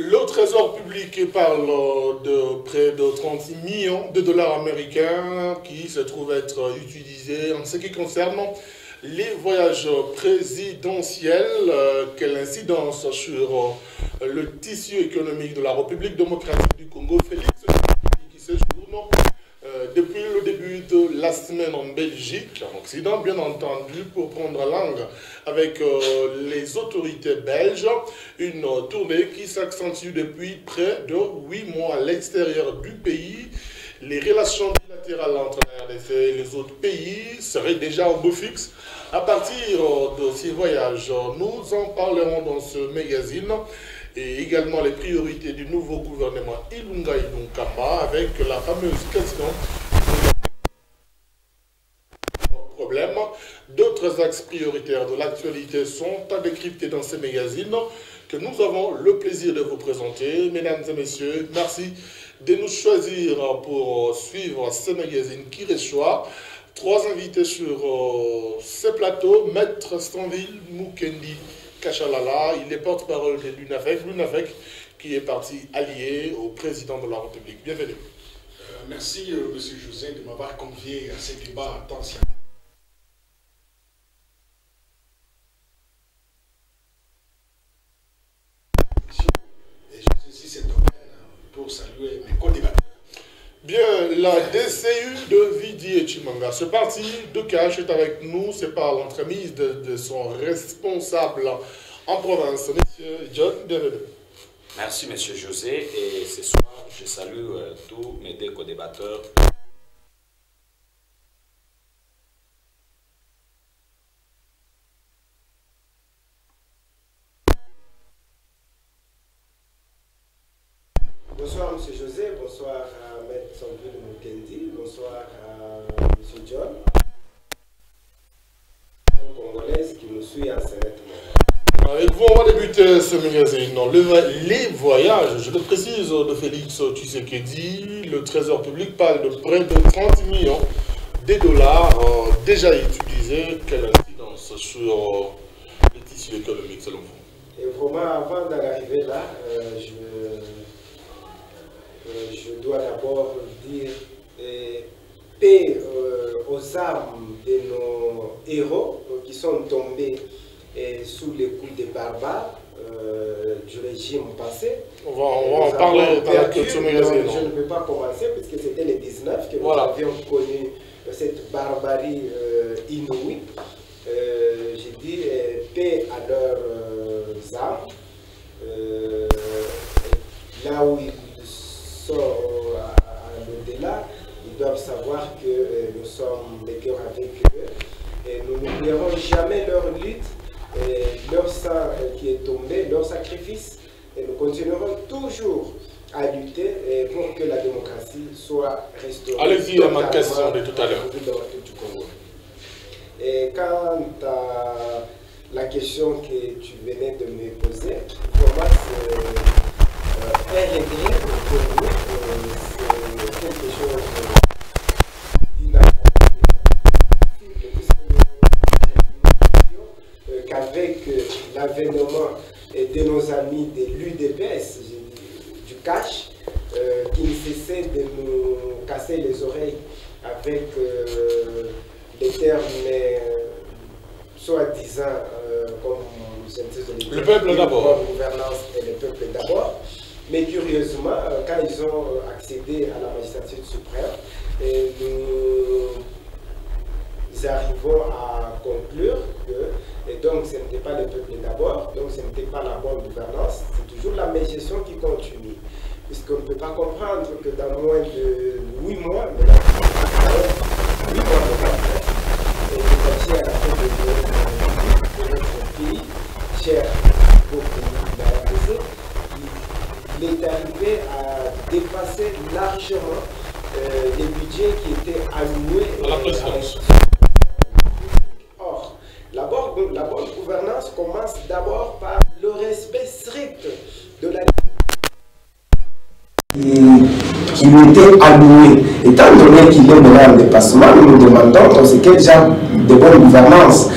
Le Trésor public parle de près de 36 millions de dollars américains qui se trouvent être utilisés en ce qui concerne les voyages présidentiels. Quelle incidence sur le tissu économique de la République démocratique du Congo? Félix qui séjourne depuis le début de la semaine en Belgique, en Occident, bien entendu, pour prendre langue avec les autorités belges. Une tournée qui s'accentue depuis près de 8 mois à l'extérieur du pays. Les relations bilatérales entre la RDC et les autres pays seraient déjà au beau fixe. À partir de ces voyages, nous en parlerons dans ce magazine. Et également les priorités du nouveau gouvernement Ilunga Ilunkamba avec la fameuse question du problème. D'autres axes prioritaires de l'actualité sont à décrypter dans ces magazines que nous avons le plaisir de vous présenter. Mesdames et messieurs, merci de nous choisir pour suivre ce magazine qui reçoit 3 invités sur ce plateau. Maître Stanville Mukendi Kachalala, il est porte-parole de l'UNAFEC, qui est parti allié au président de la République. Bienvenue. Merci, M. José, de m'avoir convié à ce débat tant si et je saisis cet domaine pour saluer mes co-débatteurs. Bien, la DCU de Vidi et Chimanga, ce parti de Cache est avec nous, c'est par l'entremise de son responsable en province, M. John, bienvenue. Merci M. José, et ce soir je salue tous mes deux co-débatteurs. Bonsoir M. José, bonsoir à Maître Stanville Mukendi, bonsoir à M. John, congolaise qui nous suit en ce moment. Avec vous, on va débuter ce magazine. Les voyages, je le précise, de Félix Tshisekedi, le Trésor public parle de près de 30 millions de dollars déjà utilisés. Quelle incidence sur le tissu économique selon vous? Et vraiment, avant d'en arriver là, je dois d'abord dire paix aux âmes de nos héros qui sont tombés sous les coups des barbares du régime passé. On va en parler dans la culture magazine. Je ne peux pas commencer puisque c'était les 19 que nous avions connu cette barbarie inouïe. J'ai dit paix à leurs âmes. Là où ils sont à l'au-delà, ils doivent savoir que nous sommes des cœurs avec eux et nous n'oublierons jamais leur lutte, leur sang qui est tombé, leur sacrifice, et nous continuerons toujours à lutter pour que la démocratie soit restaurée. Allez-y à ma question de tout à l'heure. Et quant à la question que tu venais de me poser, pour moi c'est un regret pour nous, c'est quelque chose qu'avec l'avènement de nos amis de l'UDPS, du cash, qui ne cessaient de nous casser les oreilles avec des termes soi-disant comme le peuple d'abord, gouvernance et le peuple d'abord. Mais curieusement, quand ils ont accédé à la magistrature suprême, nous arrivons à conclure que donc ce n'était pas le peuple d'abord, donc ce n'était pas la bonne gouvernance, c'est toujours la mégestion qui continue. Puisqu'on ne peut pas comprendre que dans moins de 8 mois, mais là, 8 mois de et à la tête de notre pays, cher au pays de la RDC, il est arrivé à dépasser largement les budgets qui étaient alloués à la présidence. Or, la bonne gouvernance commence d'abord par le respect strict de la qui lui était alloué. Étant donné qu'il est maintenant en dépassement, nous nous demandons c'est quel genre de bonne gouvernance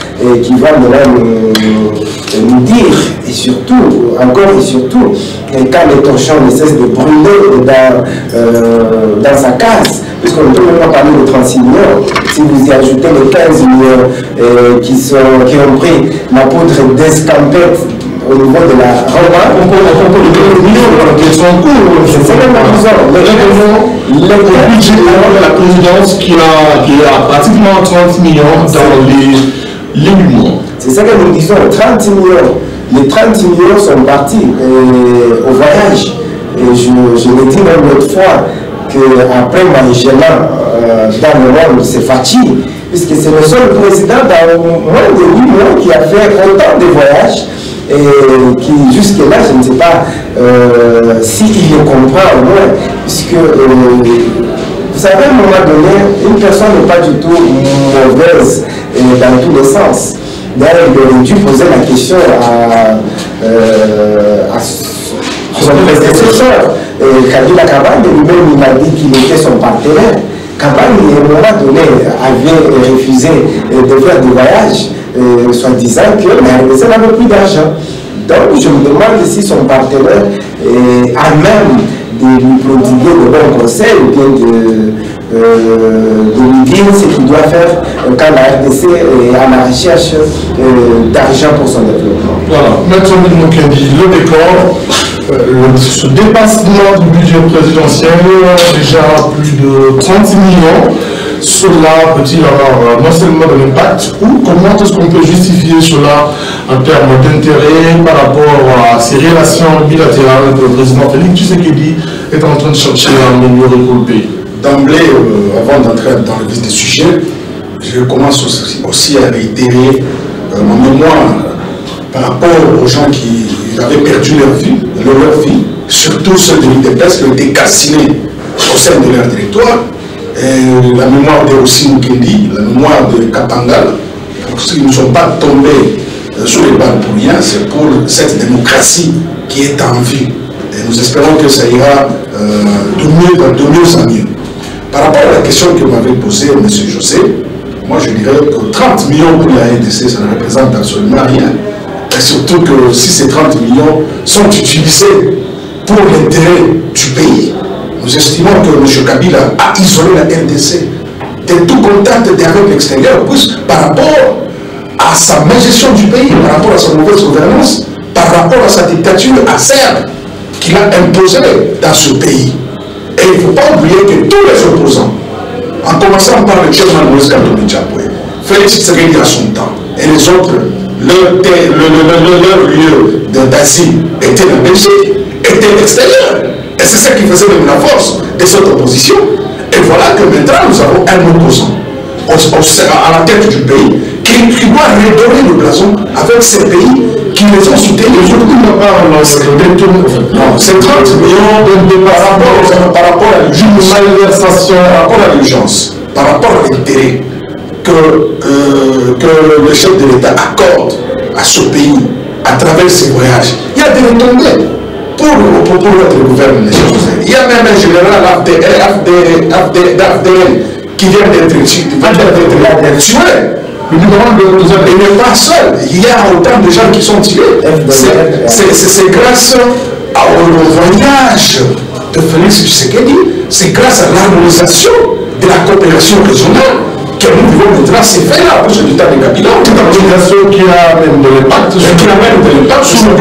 qui va maintenant nous dire surtout, encore et surtout, quand les torchons ne cessent de brûler dans sa case, puisqu'on ne peut même pas parler de 36 millions, si vous y ajoutez les 15 millions qui ont pris la poudre d'escampette au niveau de la remarque, on peut les millions qui sont en cours, c'est ça même le budget de la présidence qui a pratiquement 30 millions dans les 8 mois. C'est ça que nous disons, 30 millions. Les 30 millions sont partis au voyage. Et je l'ai dit même l'autre fois qu'après Maïgéla, dans le monde, c'est Fachi, puisque c'est le seul président dans moins de 8 mois qui a fait autant de voyages et qui jusque-là, je ne sais pas s'il le comprend au moins, puisque vous savez, à un moment donné, une personne n'est pas du tout mauvaise dans tous les sens. D'ailleurs, il aurait dû poser la question à son prédécesseur, Kabila Kabane, lui-même il a dit qu'il était son partenaire. Kabane, à un moment donné, avait refusé de faire des voyages, soi-disant que la RDC n'avait plus d'argent. Donc, je me demande si son partenaire a même de lui prodiguer de bons conseils ou bien de lui dire ce qu'il doit faire quand la RDC est à la recherche d'argent pour son développement. Voilà, Maître Mokendi, le décor, ce dépassement du budget présidentiel, déjà plus de 36 millions, cela peut-il avoir non seulement de l'impact, ou comment est-ce qu'on peut justifier cela en termes d'intérêt par rapport à ces relations bilatérales que le président Félix Tshisekedi est en train de chercher à améliorer pour le pays? D'emblée, avant d'entrer dans le vif du sujet, je commence aussi à réitérer ma mémoire par rapport aux gens qui avaient perdu leur vie, surtout ceux de l'UDPS qui ont été calcinés au sein de leur territoire. Et la mémoire de Ossi Mukendi, la mémoire de Kapangal, pour ceux qui ne sont pas tombés sous les balles pour rien, c'est pour cette démocratie qui est en vie. Et nous espérons que ça ira de mieux en mieux. Par rapport à la question que m'avait posée M. José, moi je dirais que 30 millions pour la RDC, ça ne représente absolument rien. Et surtout que si ces 30 millions sont utilisés pour l'intérêt du pays, nous estimons que M. Kabila a isolé la RDC de tout contact avec l'extérieur, par rapport à sa malgestion du pays, par rapport à sa mauvaise gouvernance, par rapport à sa dictature acerbe qu'il a imposée dans ce pays. Et il ne faut pas oublier que tous les opposants, en commençant par le chairman Moïse Katumbi Diapoué, Félix Tshisekedi à son temps, et les autres, leur lieu d'asile était la Belgique, était l'extérieur. Et c'est ça qui faisait même la force de cette opposition. Et voilà que maintenant nous avons un opposant à la tête du pays qui doit redorer le blason avec ces pays qui les ont soutenus. Non, c'est 30 millions par rapport à l'urgence, par rapport à l'intérêt que le chef de l'État accorde à ce pays à travers ses voyages. Il y a des retombées pour notre gouvernement. Il y a même un général d'AFDL qui vient d'être tué. Il n'est pas seul. Il y a autant de gens qui sont tués. C'est grâce au voyage de Félix Tshisekedi, c'est grâce à l'harmonisation de la coopération régionale que nous pouvons maintenant se faire là pour ce l'État de Kabila. Une harmonisation qui a même de l'impact sur le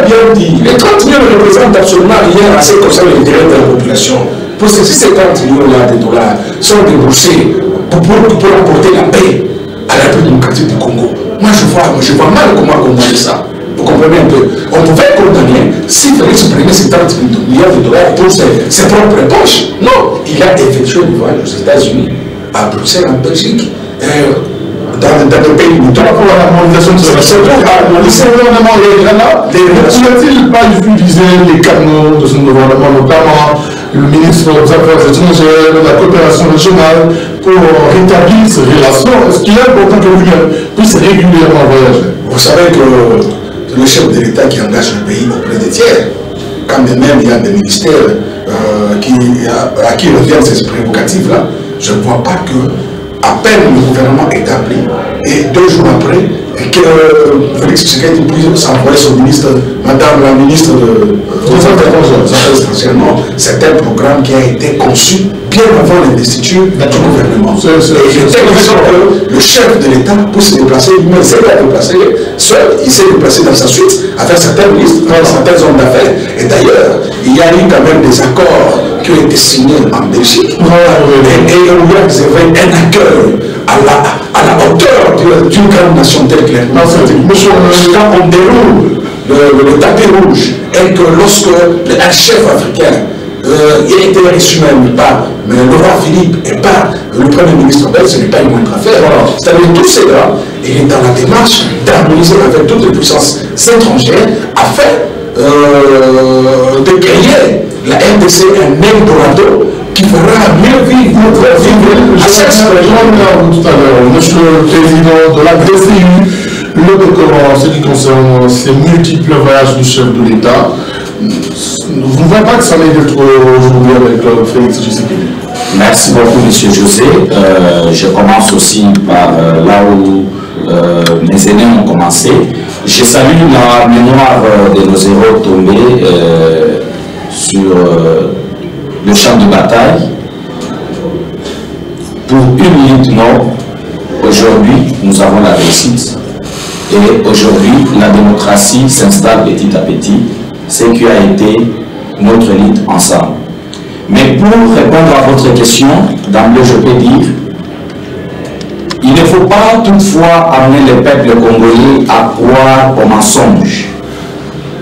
bien dit. Les 30 millions ne représentent absolument rien à ce qui concerne l'intérêt de la population. Parce que si ces 30 millions-là de dollars sont déboursés pour apporter la paix à la République démocratique du Congo, moi je vois mal comment condamner ça. Vous comprenez un peu? On pouvait condamner si Félix prenait ces 30 millions de dollars pour ses propres poches. Non, il a effectué le voyage aux États-Unis, à Bruxelles, en Belgique, dans des pays limitrophes. Pour l'harmonisation de ce gouvernement, ne pas utiliser les canaux de ce gouvernement, notamment le ministre des Affaires étrangères, de la coopération régionale, pour rétablir ces relations? Est-ce qu'il est important que lui-même puisse régulièrement voyager? Vous savez que le chef de l'État qui engage le pays auprès des tiers, quand même il y a des ministères à qui reviennent ces prérogatives-là, je ne vois pas que, à peine le gouvernement établi, et 2 jours après, que Félix Tshisekedi puisse s'envoyer son ministre, madame la ministre des Affaires étrangères. Non, c'est un programme qui a été conçu bien avant l'investiture du gouvernement. Et il était question que le chef de l'État puisse se déplacer, il s'est déplacé seul, il s'est déplacé dans sa suite avec certains ministres, avec certains hommes d'affaires. Et d'ailleurs, il y a eu quand même des accords qui ont été signés en Belgique. Et on lui a réservé un accueil à la hauteur d'une grande nation telle que quand on déroule le tapis rouge et que lorsque un chef africain a été reçu même par le roi Philippe et par le premier ministre belge, ce n'est pas une moindre affaire. C'est-à-dire tous ces gars, il est dans la démarche d'harmoniser avec toutes les puissances étrangères afin de créer la RDC un Eldorado qui fera mieux vivre à cette région. Tout à l'heure, monsieur le président de la DCU, le document, ce qui concerne ces multiples voyages du chef de l'État, vous ne voyez pas que ça m'aide d'être aujourd'hui avec Félix Tshisekedi? Merci beaucoup, monsieur José. Je commence aussi par là où mes aînés ont commencé. Je salue la mémoire de nos héros tombés sur le champ de bataille. Pour une minute mort, aujourd'hui, nous avons la réussite. Et aujourd'hui, la démocratie s'installe petit à petit. Ce qui a été notre lutte ensemble. Mais pour répondre à votre question, d'emblée, je peux dire, il ne faut pas toutefois amener le peuple congolais à croire au mensonge.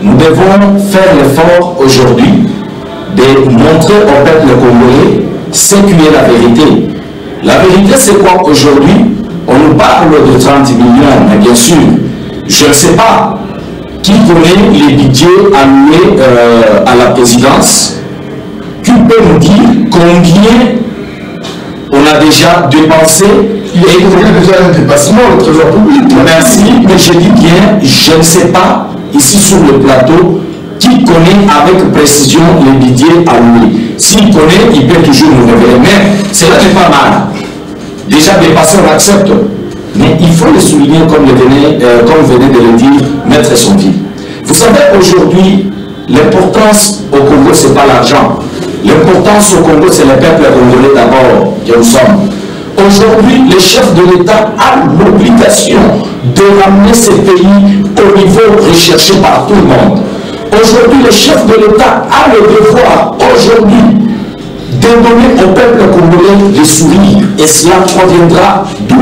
Nous devons faire l'effort aujourd'hui de montrer au peuple congolais ce qui est la vérité. La vérité, c'est quoi aujourd'hui? On nous parle de 30 millions, mais bien sûr, je ne sais pas qui connaît les budgets alloués à la présidence. Qui peut nous dire combien on a déjà dépensé? Il y a déjà un dépassement, le trésor public. Merci, mais je dis bien, je ne sais pas, ici sur le plateau, qui connaît avec précision les budgets alloués. S'il connaît, il peut toujours nous révéler. Mais cela n'est pas mal. Déjà dépassé, on accepte. Mais il faut le souligner comme venait de le dire Maître Songi. Vous savez, aujourd'hui, l'importance au Congo, ce n'est pas l'argent. L'importance au Congo, c'est le peuple congolais d'abord que nous sommes. Aujourd'hui, le chef de l'État a l'obligation de ramener ce pays au niveau recherché par tout le monde. Aujourd'hui, le chef de l'État a le devoir, aujourd'hui, de donner au peuple congolais des sourires. Et cela proviendra d'où?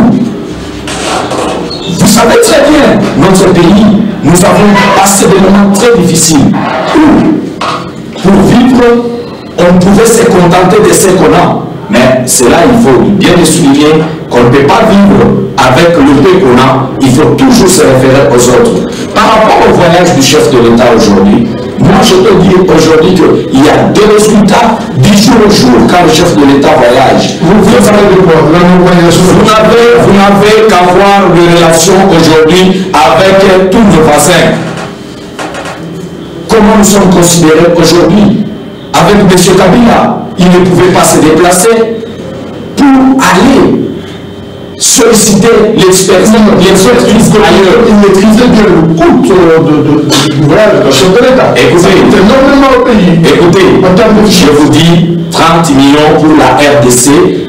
Vous savez très bien, notre pays, nous avons passé des moments très difficiles où, pour vivre, on pouvait se contenter de ce qu'on a. Mais cela, il faut bien le souligner, qu'on ne peut pas vivre avec le peu qu'on a, il faut toujours se référer aux autres. Par rapport au voyage du chef de l'État aujourd'hui, moi je peux dire aujourd'hui qu'il y a des résultats du jour au jour quand le chef de l'État voyage. Vous n'avez qu'à voir les relations aujourd'hui avec tous nos voisins. Comment nous sommes considérés aujourd'hui? Avec M. Kabila, il ne pouvait pas se déplacer pour aller solliciter l'expertise ailleurs. Il maîtrisait bien le coût du voyage de chef de l'État. Écoutez, je vous dis 30 millions pour la RDC.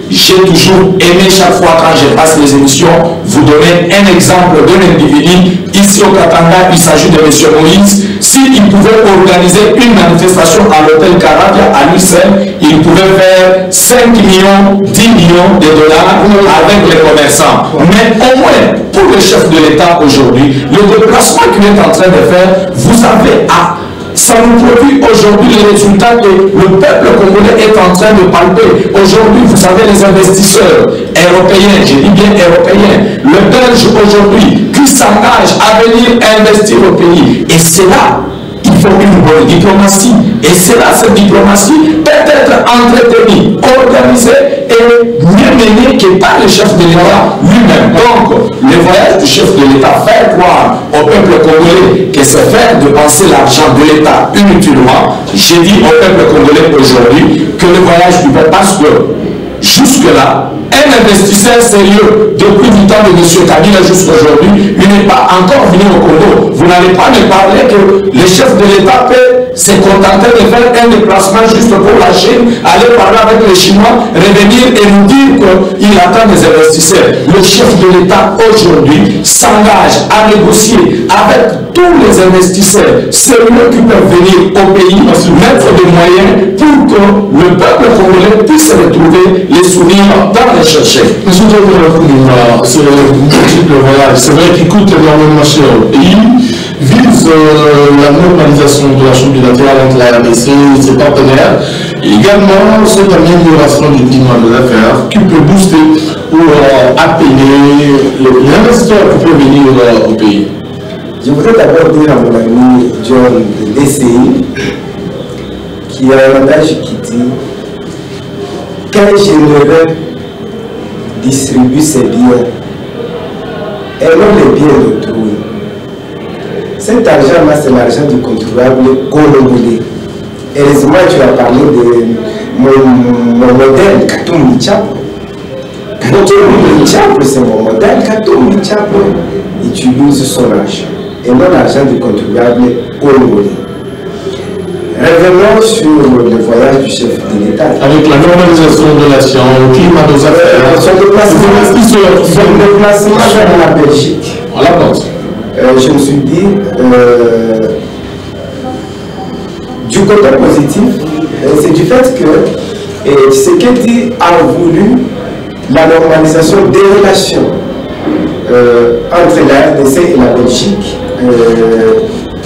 J'ai toujours aimé chaque fois quand je passe les émissions, vous donner un exemple d'un individu. Ici au Katanga, il s'agit de M. Moïse. S'il pouvait organiser une manifestation à l'hôtel Carabia à lui seul, il pouvait faire 5 millions, 10 millions de dollars avec les commerçants. Mais au moins, pour le chef de l'État aujourd'hui, le déplacement qu'il est en train de faire, vous avez à... Ça nous produit aujourd'hui les résultats que le peuple congolais est en train de palper. Aujourd'hui, vous savez, les investisseurs européens, je dis bien européens, le Belge aujourd'hui, qui s'engage à venir investir au pays. Et c'est là, il faut une bonne diplomatie. Et c'est là, cette diplomatie peut être entretenue, organisée et mieux menée que par le chef de l'État lui-même. Donc, le voyage du chef de l'État fait croire au peuple congolais que c'est faire dépenser l'argent de l'État inutilement. J'ai dit au peuple congolais aujourd'hui que le voyage du peuple, parce que jusque-là, un investisseur sérieux depuis du temps de M. Kabila jusqu'à aujourd'hui, il n'est pas encore venu au Congo. Vous n'allez pas me parler que le chef de l'État peut se contenter de faire un déplacement juste pour la Chine, aller parler avec les Chinois, revenir et nous dire qu'il attend des investisseurs. Le chef de l'État aujourd'hui s'engage à négocier avec tous les investisseurs sérieux qui peuvent venir au pays, mettre des moyens pour que le peuple congolais puisse retrouver les souvenirs dans les chercher. Monsieur c'est multiple voyage. C'est vrai qu'il coûte énormément cher au pays, vise la normalisation de la chambre bilatérale entre la RDC et ses partenaires, et également cette amélioration du climat de l'affaire qui peut booster ou appeler l'investisseur qui peut venir au pays. Je voudrais d'abord dire à mon ami John de l'ECI qui a un adage qui dit qu'un généreux distribue ses biens et non les biens d'autrui. Cet argent-là, c'est l'argent du contribuable congolais. Heureusement, tu as parlé de mon modèle Katumbi Chapo. Katumbi Chapo, c'est mon modèle. Katumbi Chapo utilise son argent et non l'argent du contribuable congolais. Revenons sur le voyage du chef de l'État. Avec la normalisation de l'action, le climat des affaires, son déplacement vers la Belgique. On l'avance. Je me suis dit, du côté positif, c'est du fait que Tshisekedi a voulu la normalisation des relations entre la RDC et la Belgique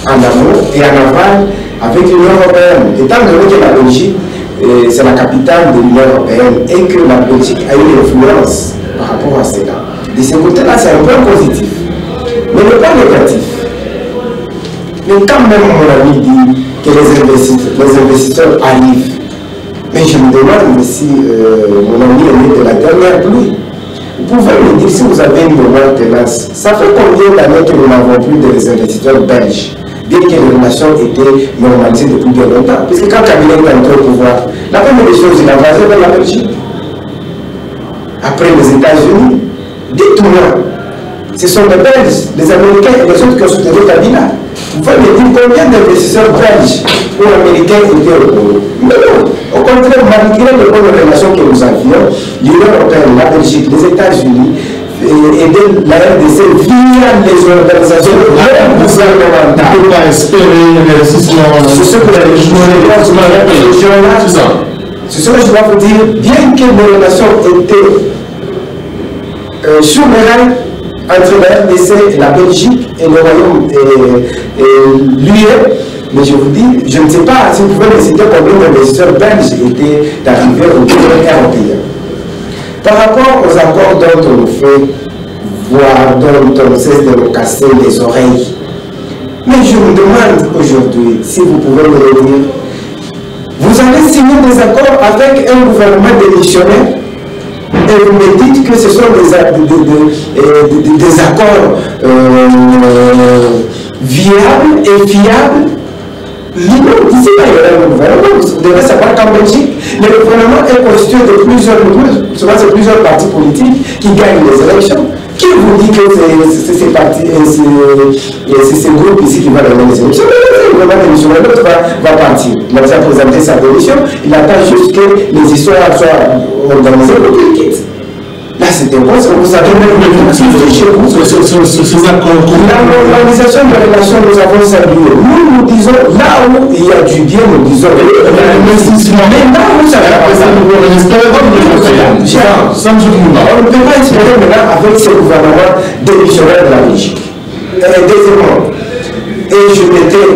en amont et en aval avec l'Union européenne. Étant donné que la Belgique c'est la capitale de l'Union européenne et que la Belgique a une influence par rapport à cela. De ce côté-là, c'est un point positif. Mais le point négatif, mais quand même mon ami dit que les investisseurs arrivent, mais je me demande si mon ami est né de la dernière pluie. Vous pouvez me dire si vous avez une mémoire tenace, ça fait combien d'années que nous n'avons plus des investisseurs belges, bien que les relations étaient normalisées depuis bien longtemps. Puisque quand Kabila est entré au pouvoir, la première des choses, il a basé vers la Belgique. Après les États-Unis, dites-moi, ce sont les Belges, les Américains et les autres qui ont soutenu Kabila. Vous pouvez me dire combien d'investisseurs belges ou américains étaient au Congo? Mais non, au contraire, malgré les bonnes relations que nous avions, l'Union européenne, la Belgique, les États-Unis et la RDC via les organisations gouvernementales. On ne peut pas espérer l'investissement. C'est ce que je dois vous dire, bien que les relations étaient sur les rails entre la RDC, la Belgique et le Royaume et l'UE, mais je vous dis, je ne sais pas si vous pouvez me citer combien d'investisseurs belges étaient arrivés au niveau européen. Par rapport aux accords dont on nous fait voir, dont on cesse de nous casser les oreilles, mais je me demande aujourd'hui, si vous pouvez me le dire, vous avez signé des accords avec un gouvernement démissionnaire et vous me dites que ce sont des accords viables et fiables. Non, ici, il y a un gouvernement. Vous devez savoir qu'en Belgique, le gouvernement est constitué de plusieurs partis politiques qui gagnent les élections. Qui vous dit que c'est ces partis, c'est ces groupes ici qui vont gagner les élections? Le gouvernement démissionnaire, l'autre va partir. Il a déjà présenté sa démission, il attend juste que les histoires soient organisées pour qu'il quitte. Là, c'était bon, vous savez même le chez vous. La normalisation des relations, nous avons salué. Nous disons, là où il y a du bien, nous disons l'investissement. Mais là où ça va passer, on ne peut pas espérer maintenant avec ce gouvernement démissionnaire de la Belgique. Deuxièmement, et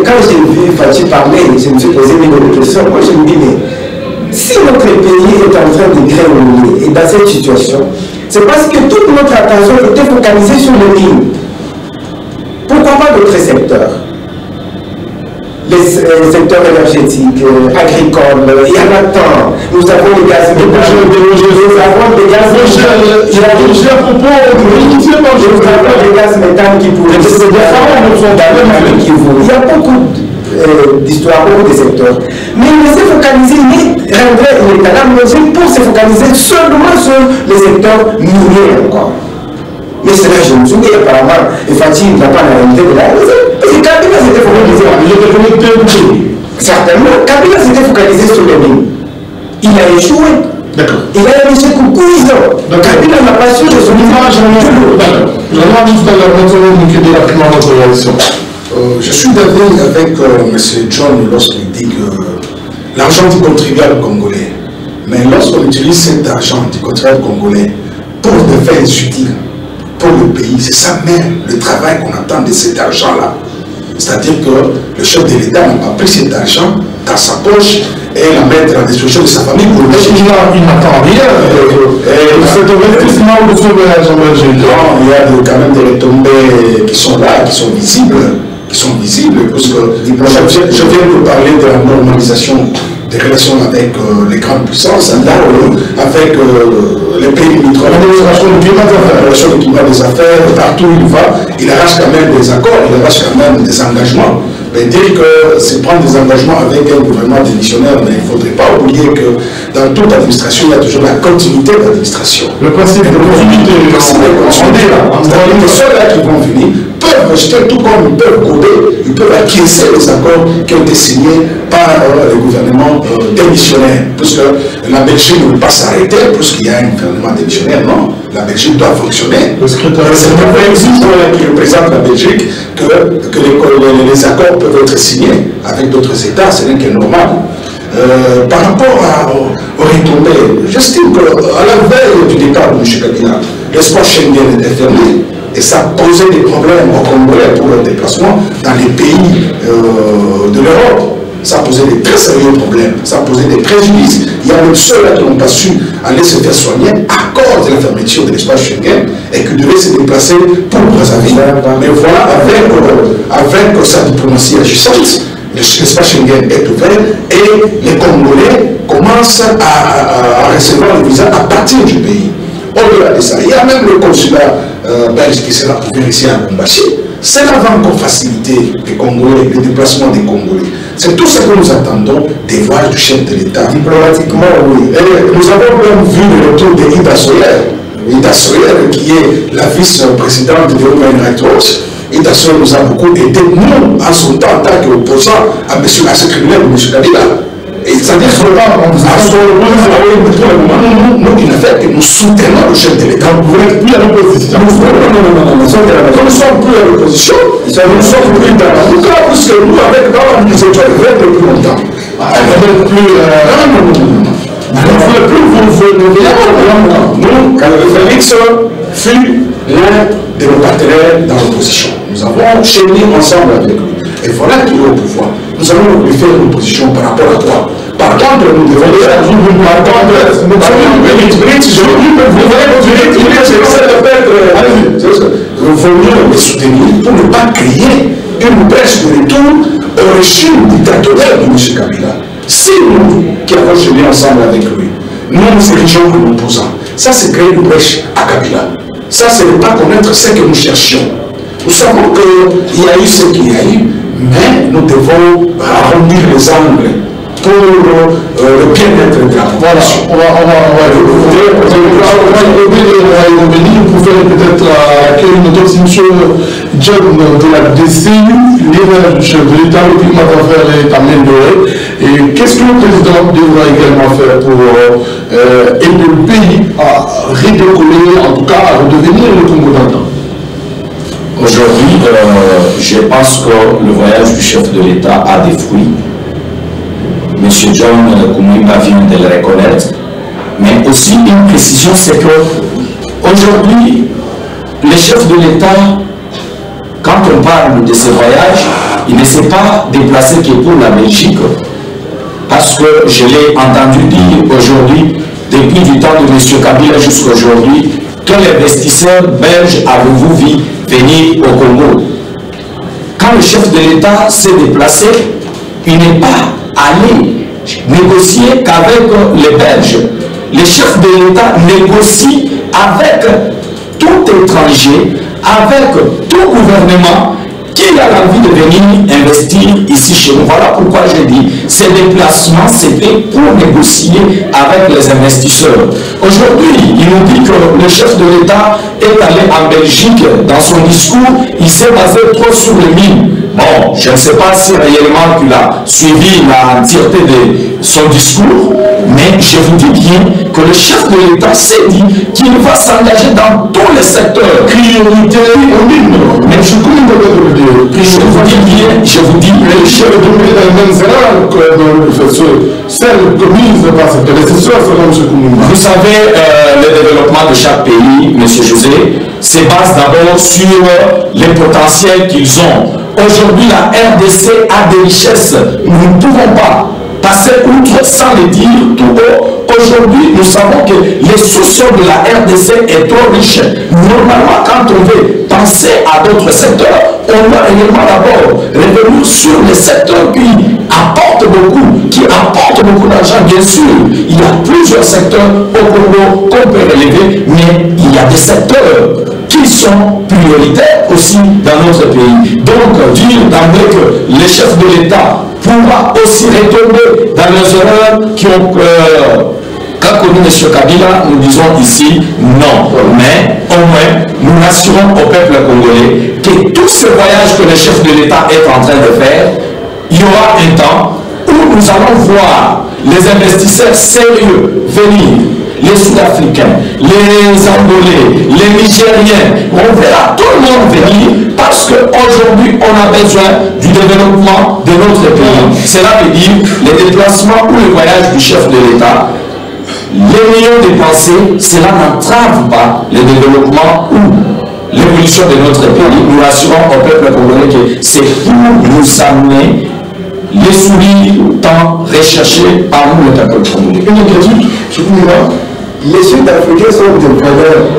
quand j'ai vu Fatih parler, je me suis posé une question. Moi, je me dis, mais si notre pays est en train de grêler et dans cette situation, c'est parce que toute notre attention était focalisée sur les mines. Pourquoi pas d'autres secteurs? Les secteurs énergétiques, agricoles, il y en a tant. Nous avons les gaz méthanes. Des gaz méthanes qui pourraient il y a beaucoup d'histoires, beaucoup de secteurs. Mais il s'est focalisé, il rendrait l'État la mesure pour se focaliser seulement sur les secteurs miniers encore. Mais c'est là que je me souviens, apparemment, et Fatih n'a pas la réalité de la raison. Parce que Kabila s'était focalisé. Certainement, Kabila s'était focalisé sur les mines. Il a échoué. D'accord. Il a un échec couillon. Donc Kabila n'a pas su de son image. D'accord. Je vais tout à l'heure notre réaction. Je suis d'accord avec M. John lorsqu'il dit que l'argent du contribuable congolais, mais lorsqu'on utilise cet argent du contribuable congolais pour des fins utiles pour le pays, c'est ça même le travail qu'on attend de cet argent-là. C'est-à-dire que le chef de l'État n'a pas pris cet argent dans sa poche et la mettre à la disposition de sa famille pour le Il n'attend rien. cet investissement de ce voyage en Belgique. Non, il y a quand même des retombées qui sont là, qui sont visibles. Parce que je viens de parler de la normalisation des relations avec les grandes puissances, avec les pays limitrophes, la relation du climat des affaires, partout où il va, il arrache quand même des accords, il arrache quand même des engagements. Mais dire que c'est prendre des engagements avec un gouvernement démissionnaire, mais il ne faudrait pas oublier que dans toute administration, il y a toujours la continuité d'administration. Le principe de continuité, c'est-à-dire que ceux-là qui vont venir peuvent rejeter tout comme ils peuvent gober, ils peuvent acquiescer les accords qui ont été signés par le gouvernement démissionnaire. Puisque la Belgique ne peut pas s'arrêter puisqu'il y a un gouvernement démissionnaire, non. La Belgique doit fonctionner. Le secrétaire qui représente la Belgique que les accords peuvent être signés avec d'autres États, c'est rien qui est normal. Par rapport aux retombées, j'estime qu'à la veille du départ de M. Kabila, l'espace Schengen était fermé. Et ça posait des problèmes aux Congolais pour leur déplacement dans les pays de l'Europe. Ça posait des très sérieux problèmes, ça posait des préjudices. Il y a même ceux-là qui n'ont pas su aller se faire soigner à cause de la fermeture de l'espace Schengen et qui devaient se déplacer pour Brazzaville. Mais voilà, avec sa diplomatie agissante, l'espace Schengen est ouvert et les Congolais commencent à recevoir le visa à partir du pays. Au-delà de ça, il y a même le consulat belge qui sera ouvert ici à Lubumbashi. Cela va encore faciliter les Congolais, le déplacement des Congolais. C'est tout ce que nous attendons des voyages du chef de l'État. Diplomatiquement, oui. Et nous avons même vu le retour d'Ida Soyer. Ida Soyer, qui est la vice-présidente de Human Rights Watch. Ida Soyer nous a beaucoup aidé, nous, à son temps, en tant qu'opposant à ce criminel de M. Kabila. C'est-à-dire que nous, in effet, nous soutenons le chef de l'État. Vous n'êtes plus à l'opposition. Non, nous ne sommes plus à l'opposition. Nous sommes plus dans la boucle, puisque nous, avec nous étions arrivés depuis longtemps. Vous n'êtes plus. Nous, Félix fut l'un de nos partenaires dans l'opposition. Nous avons chaîné ensemble avec lui. Et voilà qu'il est au pouvoir. Nous allons lui faire une opposition par rapport à quoi? Par contre, nous devons faire il faut mieux le soutenir pour ne pas créer une brèche de retour au régime dictatorial de M. Kabila. Si nous, qui avons gêné ensemble avec lui, nous nous érigeons comme opposants, ça c'est créer une brèche à Kabila. Ça c'est ne pas connaître ce que nous cherchions. Nous savons qu'il y a eu ce qu'il y a eu, mais nous devons arrondir les angles pour le bien-être de la population. On va y revenir pour faire peut-être une autopsie John de la DCU, l'image du chef de l'État, le climat d'affaires est amélioré. Et qu'est-ce que le président devra également faire pour aider le pays à redécoller, en tout cas à redevenir le Congo d'antan? Aujourd'hui, je pense que le voyage du chef de l'État a des fruits. M. John Koumouimba vient de le reconnaître. Mais aussi une précision, c'est que aujourd'hui, le chef de l'État, quand on parle de ce voyage, il ne s'est pas déplacé que pour la Belgique. Parce que je l'ai entendu dire aujourd'hui, depuis du temps de M. Kabila jusqu'à aujourd'hui, quel investisseur belge avez-vous vu venir au Congo? Quand le chef de l'État s'est déplacé, il n'est pas allé négocier qu'avec les Belges. Le chef de l'État négocie avec tout étranger, avec tout gouvernement qui a l'envie de venir investir ici chez nous. Voilà pourquoi j'ai dit, ces déplacements, c'était pour négocier avec les investisseurs. Aujourd'hui, il nous dit que le chef de l'État est allé en Belgique. Dans son discours, il s'est basé trop sur les mines. Bon, je ne sais pas si réellement il a suivi l'entièreté de son discours, mais je vous dis bien que le chef de l'État s'est dit qu'il va s'engager dans tous les secteurs. Priorité aux mines. Mais je vous dis bien, je vous dis, le chef de l'État, vous savez, le développement de chaque pays, M. José, se base d'abord sur les potentiels qu'ils ont. Aujourd'hui, la RDC a des richesses. Nous ne pouvons pas passer outre sans le dire tout haut. Aujourd'hui, nous savons que les sous-sols de la RDC est trop riche. Normalement, quand on veut penser à d'autres secteurs, on doit également d'abord revenir sur les secteurs qui apportent beaucoup d'argent. Bien sûr, il y a plusieurs secteurs au Congo qu'on peut relever, mais il y a des secteurs qui sont prioritaires aussi dans notre pays. Donc, dire d'emblée que les chefs de l'État pourra aussi retomber dans les erreurs qui ont qu'a connu M. Kabila, nous disons ici non. Mais au moins, nous rassurons au peuple congolais que tous ces voyages que le chef de l'État est en train de faire, il y aura un temps où nous allons voir les investisseurs sérieux venir. Les Sud-Africains, les Angolais, les Nigériens, on verra tout le monde venir parce qu'aujourd'hui, on a besoin du développement de notre pays. Cela veut dire les déplacements ou le voyage du chef de l'État, les millions dépensés, cela n'entrave pas le développement ou l'évolution de notre pays. Nous rassurons au peuple congolais que c'est pour nous amener les sourires tant recherchés par nous, le peuple congolais. Une question, je vous dis là, les Sud-Africains sont des voleurs.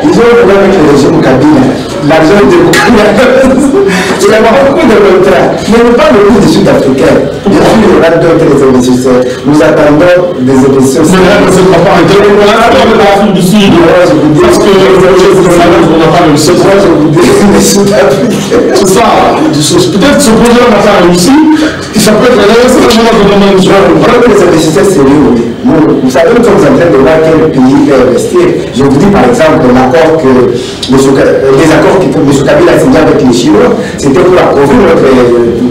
Ils ont volé avec le régime Kabila. L'argent de Kabila. Il y a beaucoup de contrats. Mais pas le coup des Sud-Africains. Bien sûr, il y aura d'autres investisseurs. Nous attendons des investisseurs. Mais là, c'est pas pareil. On attend l'Afrique du Sud. Parce que on n'a pas réussi. Moi, je vous dis, les Sud-Africains. C'est ça. Peut-être ce projet n'a pas réussi. Ça peut être voilà que les investisseurs sérieux. Vous savez, nous sommes en train de voir quel pays peut investir. Je vous dis par exemple l'accord que les accords que M. Kabila a signé avec les Chinois, c'était pour approuver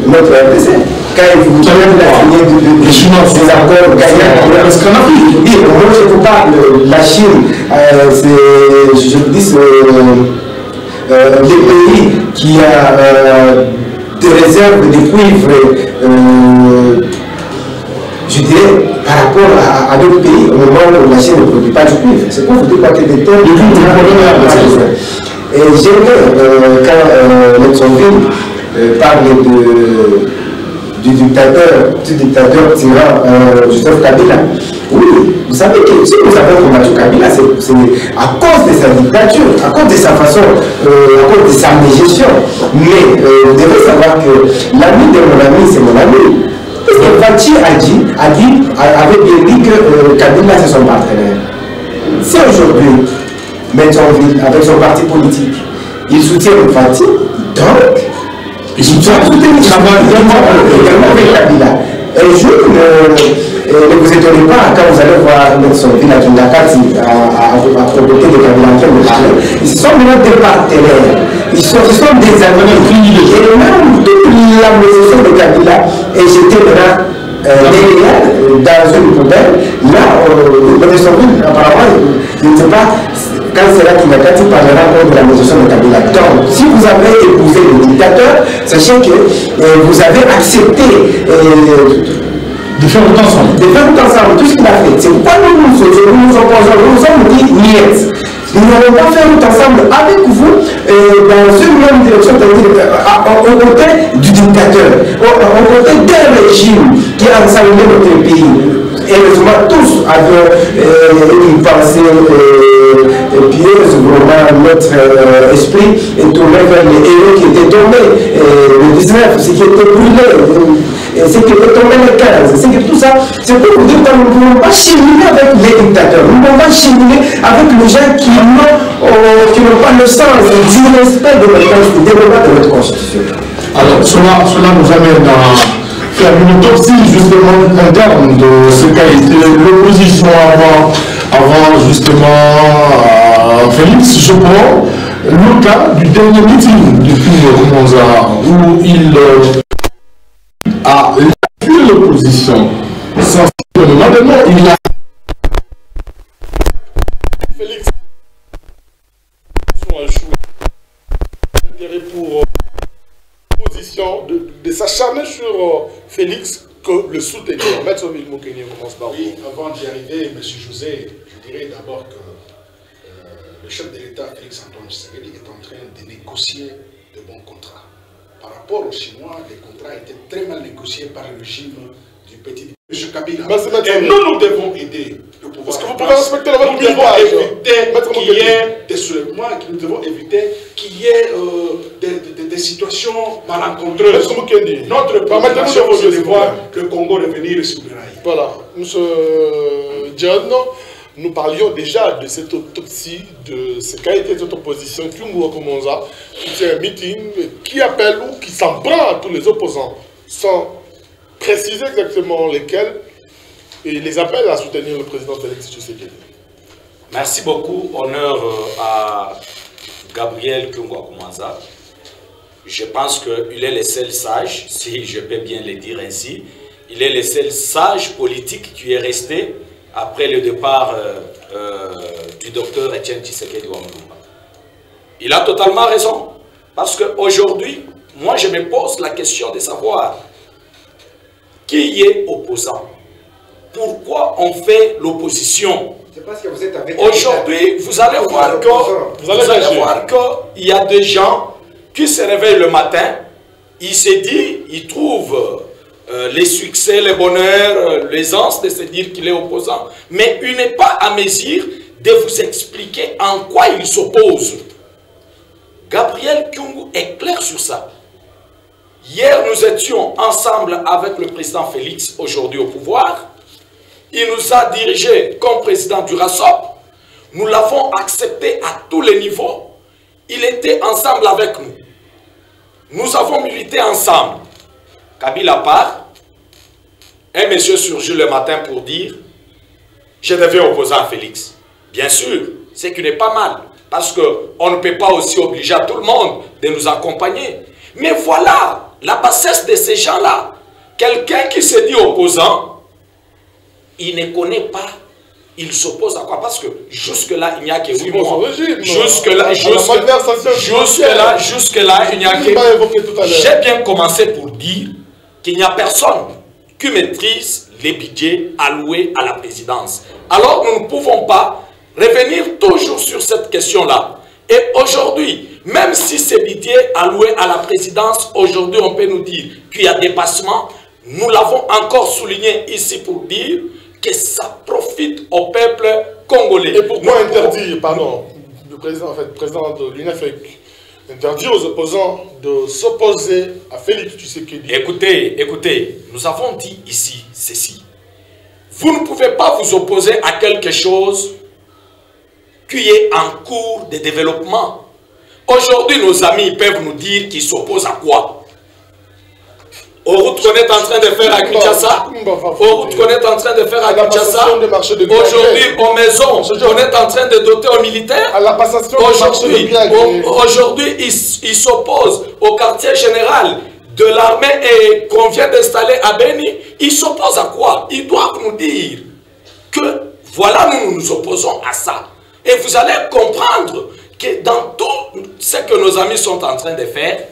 notre RDC. Quand il a signé des accords gagnants. Parce qu'en Afrique, moi je vous parle, la Chine, je vous dis, les pays qui ont des réserves de cuivre, je dirais, par rapport à d'autres pays, au moment où la Chine ne produit pas du cuivre. C'est pour vous dire que des terres et j'aimerais, quand Netsonville parle du dictateur tyran Joseph Kabila, oui, vous savez que si nous avons combattu Kabila, c'est à cause de sa dictature, à cause de sa façon, à cause de sa gestion. Mais vous devez savoir que l'ami de mon ami, c'est mon ami. Parce que Fatih avait bien dit que Kabila c'est son partenaire. Si aujourd'hui, Netsonville, avec son parti politique, il soutient Fatih, donc il soutient également avec Kabila. Et je ne vous étonnez pas quand vous allez voir Netsonville à Kindakati à côté de Kabila en train de parler. Ils sont maintenant des partenaires. Ils sont des amis. Et même toute la maison de Kabila est jetée maintenant derrière, dans une poubelle. Là, Netsonville, apparemment, je ne sais pas quand c'est là Kindakati parlera contre la maison de Kabila. Donc, si vous avez épousé le dictateur, sachez que vous avez accepté de faire tout ensemble. Tout ce qu'il a fait. C'est pourquoi nous nous opposons, nous sommes dit niet. Nous n'allons pas faire tout ensemble avec vous dans une même direction, c'est-à-dire au côté du dictateur, au côté d'un régime qui a ensablé notre pays. Heureusement, tous avaient une pensée pieuse, vraiment notre esprit est tourné vers les héros qui étaient tombés, le 19, ce qui était brûlé, ce qui était tombé le 15, c'est que tout ça, c'est pour vous dire que nous ne pouvons pas cheminer avec les dictateurs, nous ne pouvons pas cheminer avec les gens qui n'ont pas le sens du respect de notre constitution. cela nous amène à faire une autopsie justement interne de ce qu'a été l'opposition avant justement Félix. Je prends le cas du dernier meeting du King Monza où il a appuyé l'opposition. Maintenant, il a... Félix, ils ont intérêt pour l'opposition de s'acharner sur Félix que le soutenir. Maître Vilmoukeni, on commence par vous. Oui, avant d'y arriver, M. José, je dirais d'abord que le chef de l'État, Félix-Antoine Tshisekedi, est en train de négocier de bons contrats. Par rapport aux Chinois, les contrats étaient très mal négociés par le régime du petit M. Kabila. Et nous devons aider le pouvoir. Parce que vous pouvez respecter le Nous devons éviter qu'il y ait des soulèvements, nous devons éviter qu'il y ait des situations malencontreuses. Notre population veut voir le Congo revenir sur le rail. Voilà, M. John, nous parlions déjà de cette autopsie, de ce qu'a été cette opposition, Kyungu Okomonza, c'est un meeting qui appelle ou qui s'en prend à tous les opposants, sans préciser exactement lesquels, et les appelle à soutenir le président Félix Tshisekedi. Merci beaucoup, honneur à Gabriel Kyungu Okomonza. Je pense qu'il est le seul sage, si je peux bien le dire ainsi, il est le seul sage politique qui est resté après le départ du docteur Etienne Tshisekedi Wamulumba. Il a totalement raison. Parce qu'aujourd'hui, moi je me pose la question de savoir qui est opposant. Pourquoi on fait l'opposition? Aujourd'hui, vous allez voir qu'il y a des gens qui se réveillent le matin, ils se disent, ils trouvent les succès, les bonheurs, l'aisance de se dire qu'il est opposant. Mais il n'est pas à mesure de vous expliquer en quoi il s'oppose. Gabriel Kyungu est clair sur ça. Hier, nous étions ensemble avec le président Félix, aujourd'hui au pouvoir. Il nous a dirigés comme président du RASOP. Nous l'avons accepté à tous les niveaux. Il était ensemble avec nous. Nous avons milité ensemble. Kabila part, un monsieur surgit le matin pour dire « Je devais opposer à Félix ». Bien sûr, c'est qu'il n'est pas mal, parce qu'on ne peut pas aussi obliger à tout le monde de nous accompagner. Mais voilà la bassesse de ces gens-là. Quelqu'un qui se dit opposant, il ne connaît pas, il s'oppose à quoi? Parce que jusque-là, il n'y a que 8 mois. Jusque-là, il n'y a que... J'ai bien commencé pour dire qu'il n'y a personne qui maîtrise les budgets alloués à la présidence. Alors, nous ne pouvons pas revenir toujours sur cette question-là. Et aujourd'hui, même si ces budgets alloués à la présidence, aujourd'hui, on peut nous dire qu'il y a dépassement, nous l'avons encore souligné ici pour dire que ça profite au peuple congolais. Et pourquoi interdire, pardon, le président, en fait, président de l'UNAFEC, interdire aux opposants de s'opposer à Félix Tshisekedi? Écoutez, nous avons dit ici ceci. Vous ne pouvez pas vous opposer à quelque chose qui est en cours de développement. Aujourd'hui, nos amis peuvent nous dire qu'ils s'opposent à quoi? Aux routes qu'on est en train de faire à Kinshasa. Aux routes qu'on est en train de faire à Kinshasa. Aujourd'hui, aux maisons qu'on est en train de doter aux militaires. Aujourd'hui, ils s'opposent au quartier général de l'armée et qu'on vient d'installer à Beni. Ils s'opposent à quoi? Ils doivent nous dire que voilà, nous nous opposons à ça. Et vous allez comprendre que dans tout ce que nos amis sont en train de faire,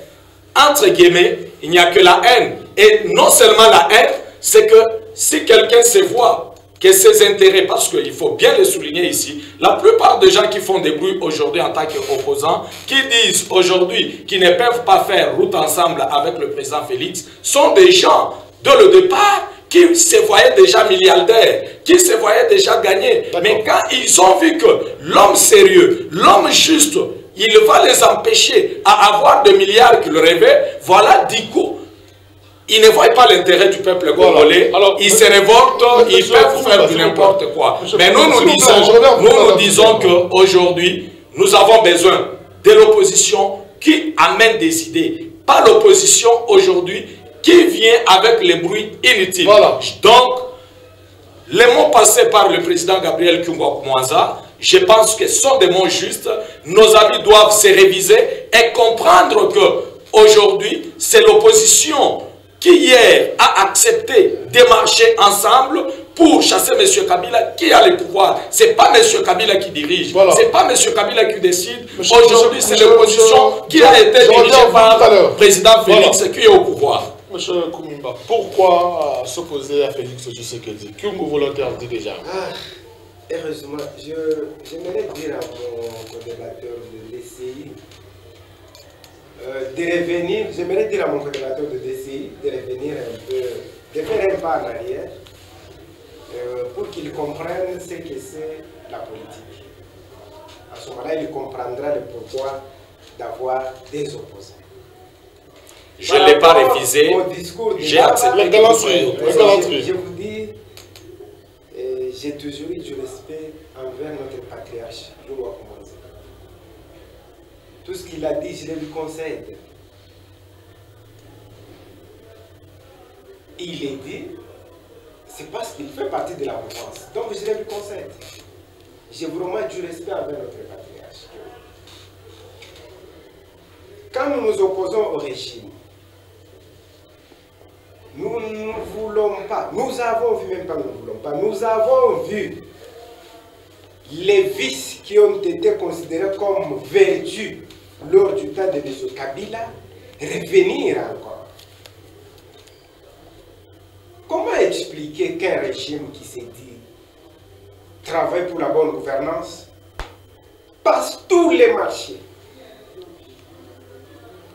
entre guillemets, il n'y a que la haine. Et non seulement la haine, c'est que si quelqu'un se voit que ses intérêts, parce qu'il faut bien le souligner ici, la plupart des gens qui font des bruits aujourd'hui en tant qu'opposants, qui disent aujourd'hui qu'ils ne peuvent pas faire route ensemble avec le président Félix, sont des gens de le départ qui se voyaient déjà milliardaires, qui se voyaient déjà gagner. Mais quand ils ont vu que l'homme sérieux, l'homme juste, il va les empêcher à avoir des milliards qu'ils rêvaient, voilà, du coup, ils ne voient pas l'intérêt du peuple congolais. Alors, ils se révoltent, ils peuvent faire du n'importe quoi. Mais nous disons qu'aujourd'hui, nous avons besoin de l'opposition qui amène des idées, par l'opposition aujourd'hui qui vient avec les bruits inutiles. Voilà. Donc, les mots passés par le président Gabriel Kyungwa-Koumanza, je pense que sont des mots justes. Nos amis doivent se réviser et comprendre que aujourd'hui, c'est l'opposition qui hier a accepté de marcher ensemble pour chasser M. Kabila qui a le pouvoir. Ce n'est pas M. Kabila qui dirige, voilà. Ce n'est pas M. Kabila qui décide. Aujourd'hui, c'est l'opposition qui a été dirigée par le président Félix qui est au pouvoir. Monsieur Koumimba, pourquoi s'opposer à Félix Tshisekedi? Que vous volontaire dit déjà? Heureusement, j'aimerais dire à mon modérateur de DCI de revenir, j'aimerais dire à mon modérateur de DCI de revenir un peu, de faire un pas en arrière pour qu'il comprenne ce que c'est la politique. À ce moment-là, il comprendra le pourquoi d'avoir des opposants. Je ne l'ai pas révisé, j'ai accepté. Je vous dis, j'ai toujours eu du respect envers notre patriarche, Youa Koumanza. Tout ce qu'il a dit, je le lui concède. Il est dit, c'est parce qu'il fait partie de la mouvance. Donc je le lui concède. J'ai vraiment du respect envers notre patriarche. Quand nous nous opposons au régime, nous ne voulons pas, nous avons vu, même pas nous ne voulons pas, nous avons vu les vices qui ont été considérés comme vertus lors du temps de M. Kabila revenir encore. Comment expliquer qu'un régime qui s'est dit travaille pour la bonne gouvernance passe tous les marchés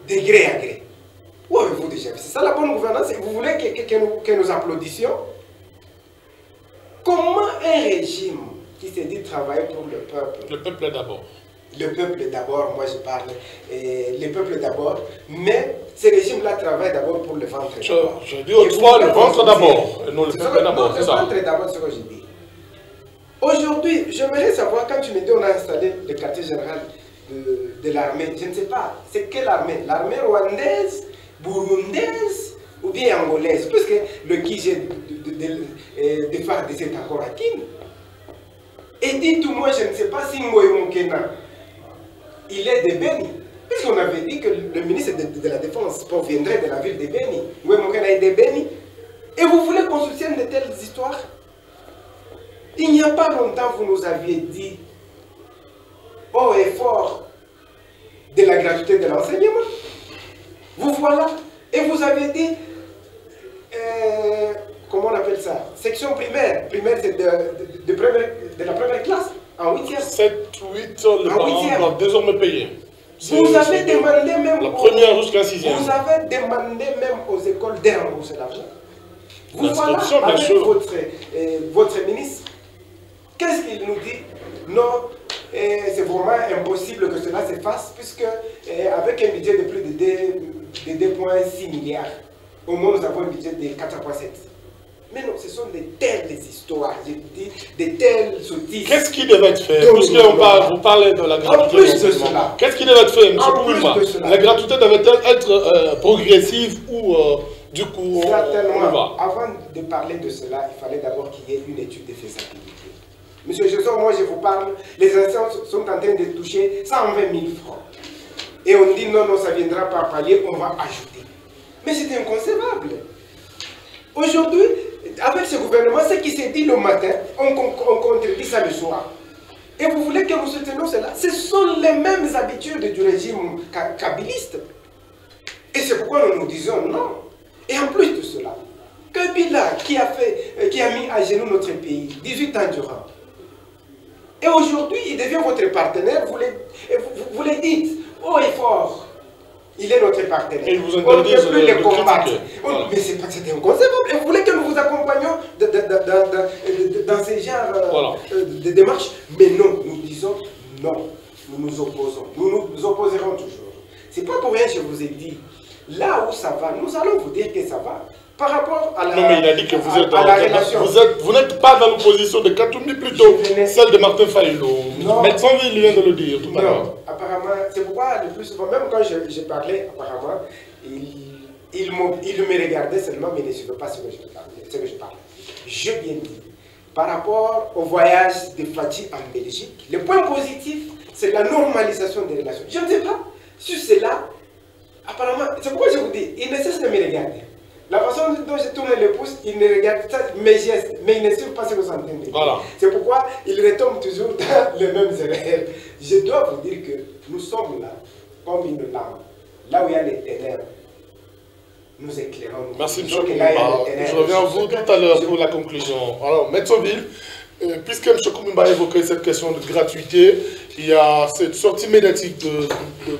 de gré à gré? Où avez-vous déjà vu? C'est ça la bonne gouvernance? Vous voulez que nous applaudissions? Comment un régime qui s'est dit travailler pour le peuple? Le peuple d'abord. Le peuple d'abord, moi je parle, le peuple d'abord, mais ce régime-là travaille d'abord pour le ventre. Je dis autrefois le ventre d'abord, et non le peuple d'abord. Le ventre d'abord, c'est ce que je dis. Aujourd'hui, j'aimerais savoir, quand tu me dis on a installé le quartier général de l'armée, je ne sais pas, c'est quelle armée? L'armée rwandaise, burundaise ou bien angolaise? Puisque le QG de FARDC est encore à Kin. Et dites-moi, je ne sais pas si Moïse Moukena, il est de Beni. Puisqu'on avait dit que le ministre de la Défense proviendrait de la ville de Beni. Moïse Moukena est de Beni. Et vous voulez qu'on soutienne de telles histoires? Il n'y a pas longtemps, vous nous aviez dit, haut et fort, de la gratuité de l'enseignement. Vous voilà. Et vous avez dit, comment on appelle ça? Section primaire. Primaire, c'est de la première classe, en 8e. 7, 8, le parent doit désormais payer. Vous avez demandé même... La première jusqu'à 6e. Vous avez demandé même aux écoles de rembourser l'argent. Vous voilà, bien sûr. Votre ministre. Qu'est-ce qu'il nous dit? Non, c'est vraiment impossible que cela se fasse, puisque avec un budget de plus de 2,6 milliards, au moins nous avons un budget de 4,7. Mais non, ce sont de telles histoires, je dis, de telles sottises. Qu'est-ce qui devait être fait? Puisque vous parlez de la gratuité. En plus de cela. Qu'est-ce qui devait être fait, M. Koumimba? La gratuité devait-elle être progressive ou du coup on va? Avant de parler de cela, il fallait d'abord qu'il y ait une étude de faisabilité. Monsieur Gesson, moi je vous parle, les anciens sont en train de toucher 120 000 francs. Et on dit non, non, ça viendra par palier, on va ajouter. Mais c'est inconcevable. Aujourd'hui, avec ce gouvernement, ce qui s'est dit le matin, on contredit ça le soir. Et vous voulez que nous soutenions cela? Ce sont les mêmes habitudes du régime kabiliste. Et c'est pourquoi nous nous disons non. Et en plus de cela, Kabila qui a mis à genoux notre pays 18 ans durant. Et aujourd'hui, il devient votre partenaire, vous le dites haut et fort. Il est notre partenaire. Et vous on ne peut plus le combattre. Voilà. Mais c'est inconcevable. Et vous voulez que nous vous accompagnions dans ces genres de démarches? Mais non, nous disons non. Nous nous opposons. Nous nous opposerons toujours. C'est pas pour rien que je vous ai dit, là où ça va, nous allons vous dire que ça va. Par rapport à la, non, mais il a dit que vous êtes la relation. Vous n'êtes pas dans l'opposition de Katoumi, plutôt celle de Martin Fayulu. Médecin il vient de le dire tout à l'heure. Apparemment, c'est pourquoi le plus souvent, même quand je parlais, apparemment, il me regardait seulement, mais il ne suivait pas ce que je parlais. Je viens de dire, par rapport au voyage de Fatih en Belgique, le point positif, c'est la normalisation des relations. Je ne sais pas, sur cela, apparemment, c'est pourquoi je vous dis, il ne cesse de me regarder. La façon dont je tourne le pouce, il ne regarde pas mes gestes, mais il ne suit pas ce que vous entendez. Voilà. C'est pourquoi il retombe toujours dans les mêmes erreurs. Je dois vous dire que nous sommes là, comme une lampe, là où il y a les ténèbres. Nous éclairons. Merci, M. Koumimba. Je reviens à vous tout à l'heure pour la conclusion. Alors, Maître Ville, puisque M. Koumimba a évoqué cette question de gratuité, il y a cette sortie médiatique de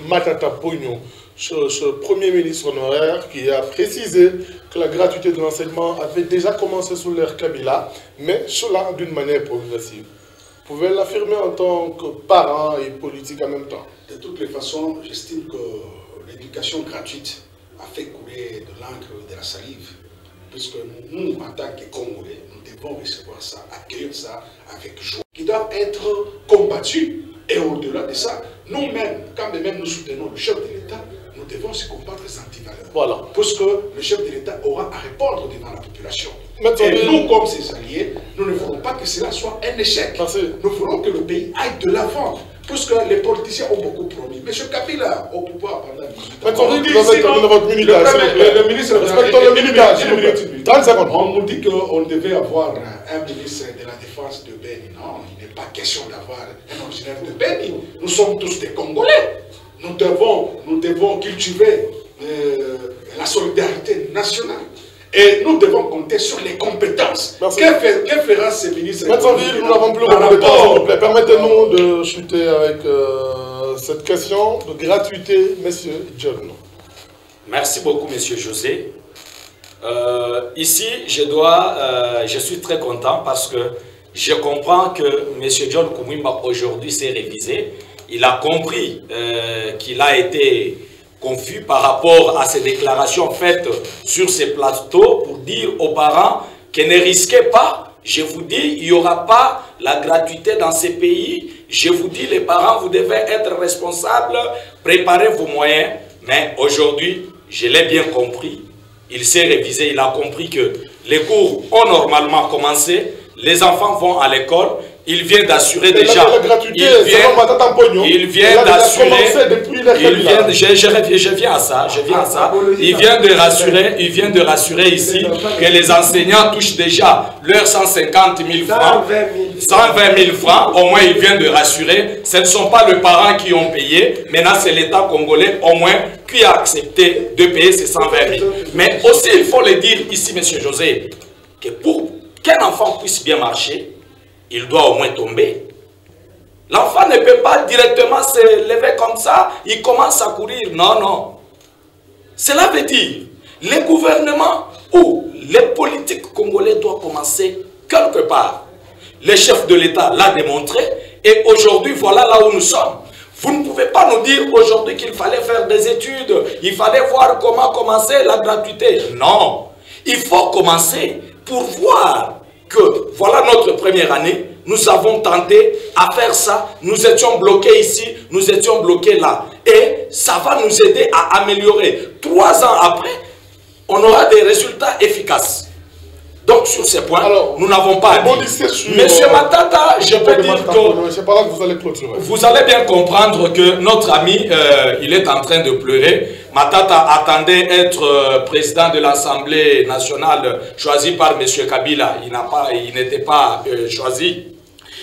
Matata Ponyo, ce Premier ministre honoraire, qui a précisé que la gratuité de l'enseignement avait déjà commencé sous l'ère Kabila, mais cela d'une manière progressive. Vous pouvez l'affirmer en tant que parent et politique en même temps? De toutes les façons, j'estime que l'éducation gratuite a fait couler de l'encre et de la salive, puisque nous, en tant que Congolais, nous devons recevoir ça, accueillir ça avec joie, qui doit être combattu. Et au-delà de ça, nous-mêmes, quand même nous soutenons le chef de l'État, nous devons se combattre les antivaleurs. Voilà. Puisque le chef de l'État aura à répondre devant la population. Et nous, comme ses alliés, nous ne voulons pas que cela soit un échec. Merci. Nous voulons que le pays aille de l'avant. Puisque les politiciens ont beaucoup promis. M. Kabila, au pouvoir pendant 18 ans. Le ministre, respectons le militage. 30 secondes. On nous dit qu'on devait avoir un ministre de la Défense de Beni. Non, il n'est pas question d'avoir un originaire de Beni. Nous sommes tous des Congolais. Nous devons cultiver la solidarité nationale. Et nous devons compter sur les compétences. Que fera ce ministre? Maître Ville, nous n'avons plus beaucoup de temps, s'il vous plaît. Permettez-nous de chuter avec cette question de gratuité, monsieur John. Merci beaucoup, monsieur José. Ici, je suis très content parce que je comprends que monsieur John Koumimba aujourd'hui s'est révisé. Il a compris qu'il a été confus par rapport à ces déclarations faites sur ces plateaux pour dire aux parents qu'ils ne risquez pas. Je vous dis, il n'y aura pas la gratuité dans ces pays. Je vous dis, les parents, vous devez être responsables, préparez vos moyens. Mais aujourd'hui, je l'ai bien compris. Il s'est révisé, il a compris que les cours ont normalement commencé. Les enfants vont à l'école. Il vient d'assurer déjà. Il vient d'assurer. Je viens à ça. Il vient de rassurer ici que les enseignants touchent déjà leurs 150 000 francs. 120 000 francs. Au moins, il vient de rassurer. Ce ne sont pas les parents qui ont payé. Maintenant, c'est l'État congolais, au moins, qui a accepté de payer ces 120 000. Mais aussi, il faut le dire ici, M. José, que pour qu'un enfant puisse bien marcher, il doit au moins tomber. L'enfant ne peut pas directement se lever comme ça, il commence à courir. Non, non. Cela veut dire, les gouvernements ou les politiques congolais doivent commencer quelque part. Le chef de l'État l'a démontré et aujourd'hui, voilà là où nous sommes. Vous ne pouvez pas nous dire aujourd'hui qu'il fallait faire des études, il fallait voir comment commencer la gratuité. Non. Il faut commencer pour voir que voilà notre première année, nous avons tenté à faire ça, nous étions bloqués ici, nous étions bloqués là. Et ça va nous aider à améliorer. 3 ans après, on aura des résultats efficaces. Donc sur ces points, alors, nous n'avons pas à dire. Monsieur Matata, je peux dire que c'est pas là que vous allez clôturer. Vous allez bien comprendre que notre ami, il est en train de pleurer. Matata attendait être président de l'Assemblée nationale choisi par M. Kabila. Il n'était pas choisi.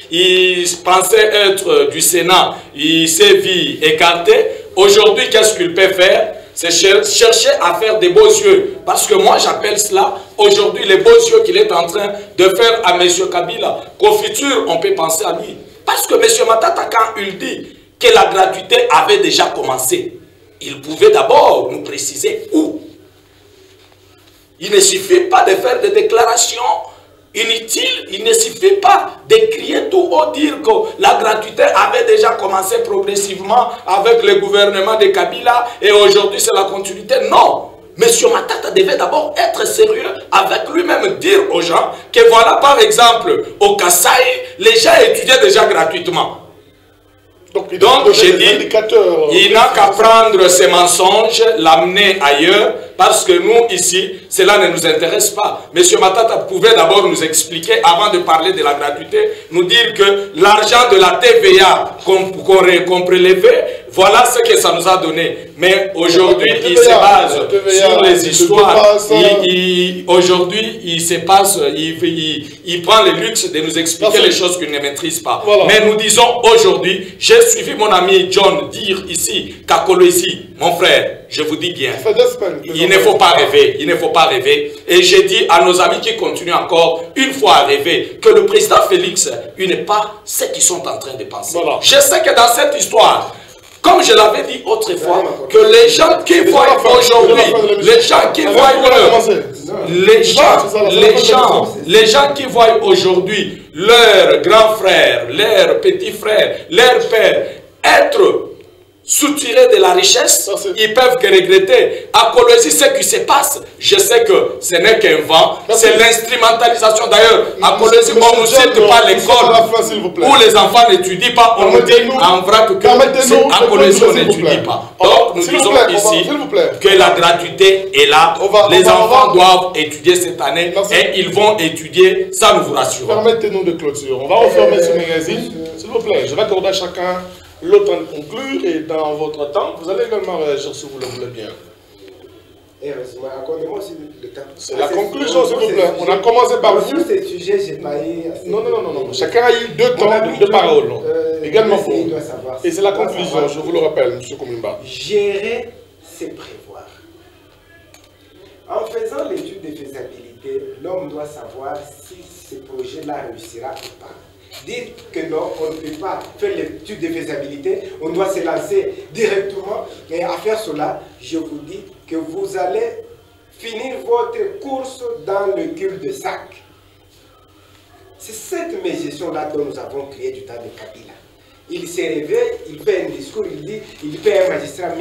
Il pensait être du Sénat. Il s'est vu écarté. Aujourd'hui, qu'est-ce qu'il peut faire? C'est chercher à faire des beaux yeux. Parce que moi, j'appelle cela, aujourd'hui, les beaux yeux qu'il est en train de faire à M. Kabila. Qu'au futur, on peut penser à lui. Parce que M. Matata, quand il dit que la gratuité avait déjà commencé, il pouvait d'abord nous préciser où. Il ne suffit pas de faire des déclarations inutiles, il ne suffit pas de crier tout haut, dire que la gratuité avait déjà commencé progressivement avec le gouvernement de Kabila et aujourd'hui c'est la continuité. Non, M. Matata devait d'abord être sérieux avec lui-même, dire aux gens que voilà par exemple au Kasaï, les gens étudiaient déjà gratuitement. Donc j'ai dit, il n'a qu'à prendre ses mensonges, l'amener ailleurs parce que nous, ici, cela ne nous intéresse pas. Monsieur Matata pouvait d'abord nous expliquer, avant de parler de la gratuité, nous dire que l'argent de la TVA qu'on prélevait, voilà ce que ça nous a donné. Mais aujourd'hui, il se base sur les histoires. Aujourd'hui, il se passe, il prend le luxe de nous expliquer les choses qu'il ne maîtrise pas. Voilà. Mais nous disons aujourd'hui, j'ai suivi mon ami John dire ici qu'à Kolwezi, mon frère, je vous dis bien, il ne faut pas rêver, il ne faut pas rêver. Et j'ai dit à nos amis qui continuent encore une fois à rêver que le président Félix, il n'est pas ce qu'ils sont en train de penser. Voilà. Je sais que dans cette histoire, comme je l'avais dit autrefois, que les gens qui voient aujourd'hui, les gens qui voient les gens qui voient aujourd'hui leurs grands frères, leurs petits frères, leurs pères être soutirés de la richesse, ils peuvent que regretter. À Kolwezi, ce qui se passe, je sais que ce n'est qu'un vent, c'est l'instrumentalisation. D'ailleurs, à Kolwezi, on ne cite pas l'école où les enfants n'étudient pas, on nous dit en vrac que à Kolwezi, on n'étudie pas. Donc, nous disons ici que la gratuité est là. Les enfants doivent étudier cette année et ils vont étudier, ça nous vous rassure. Permettez-nous de clôturer. On va refermer ce magazine. S'il vous plaît, je vais accorder à chacun le temps de conclure et dans votre temps, vous allez également réagir si vous le voulez bien. Accordez-moi aussi le temps. C'est la conclusion, s'il vous plaît. On a commencé par vous. Sur ces sujets, j'ai pas eu assez. Non. Chacun a eu 2 temps de parole. Également pour vous. Et c'est la conclusion, je vous le rappelle, M. Koumimba. Gérer, c'est prévoir. En faisant l'étude de faisabilité, l'homme doit savoir si ce projet-là réussira ou pas. Dire que non, on ne peut pas faire l'étude de faisabilité, on doit se lancer directement. Et à faire cela, je vous dis que vous allez finir votre course dans le cul-de-sac. C'est cette mégestion-là dont nous avons créé du temps de Kabila. Il s'est réveillé, il fait un discours, il dit, il paie un magistrat $1400.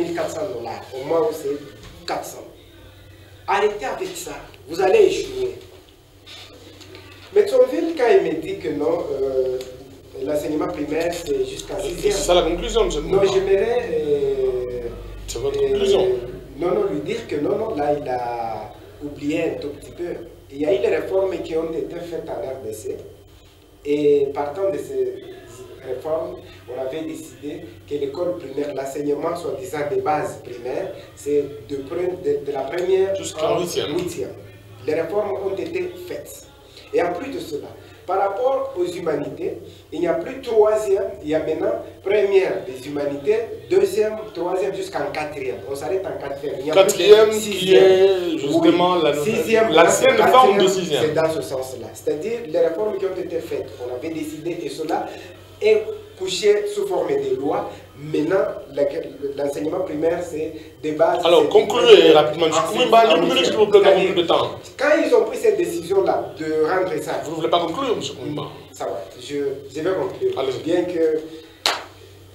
Au moins, c'est 400. Arrêtez avec ça, vous allez échouer. Mais Tonville, quand il me dit que non, l'enseignement primaire, c'est jusqu'à 6e. C'est ça la conclusion, M. Non, j'aimerais... c'est votre conclusion. Non, lui dire que non, là, il a oublié un tout petit peu. Il y a eu des réformes qui ont été faites en RDC. Et partant de ces réformes, on avait décidé que l'école primaire, l'enseignement soi-disant des bases primaires, c'est de la première jusqu'à 8e. Les réformes ont été faites. Et en plus de cela, par rapport aux humanités, il n'y a plus 3e, il y a maintenant première des humanités, 2e, 3e jusqu'en 4e. On s'arrête en 4e. 4e qui est justement l'ancienne forme de 6e. C'est dans ce sens-là. C'est-à-dire les réformes qui ont été faites, on avait décidé et cela est couché sous forme de loi. Maintenant, l'enseignement primaire, c'est des bases... Alors, concluez rapidement. Une minute, s'il vous plaît, dans beaucoup de temps. Quand ils ont pris cette décision-là de rendre ça... Vous ne voulez pas conclure, M. Koumimba? Ça va, je vais conclure. Bien que...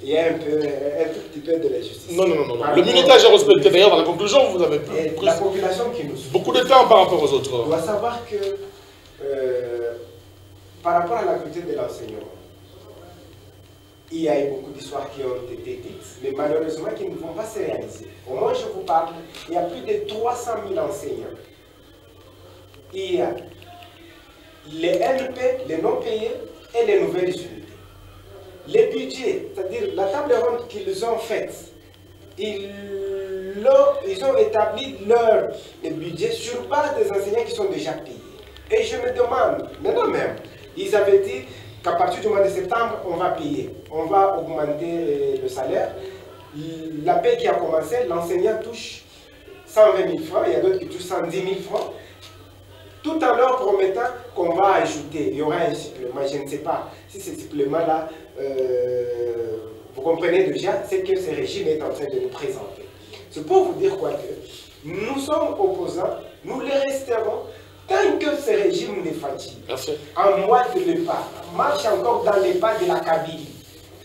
Il y a un tout petit peu de la justice. Non. Le minutage est respecté. D'ailleurs, dans la conclusion, vous avez pris la population qui nous suit beaucoup de temps par rapport aux autres. On doit savoir que, par rapport à la qualité de l'enseignement, il y a eu beaucoup d'histoires qui ont été dites, mais malheureusement qui ne vont pas se réaliser. Au moins, je vous parle, il y a plus de 300 000 enseignants. Il y a les NP, les non payés et les nouvelles unités. Les budgets, c'est-à-dire la table ronde qu'ils ont faite, ils ont établi leur budget sur base des enseignants qui sont déjà payés. Et je me demande, maintenant même, ils avaient dit qu'à partir du mois de septembre, on va payer, on va augmenter le salaire. La paie qui a commencé, l'enseignant touche 120 000 francs, il y a d'autres qui touchent 110 000 francs, tout en leur promettant qu'on va ajouter, il y aura un supplément. Je ne sais pas si ce supplément-là, vous comprenez déjà ce que ce régime est en train de nous présenter. C'est pour vous dire quoi que nous sommes opposants, nous les resterons, tant que ce régime n'est fatigue, en mois de départ, marche encore dans les pas de la Kabylie,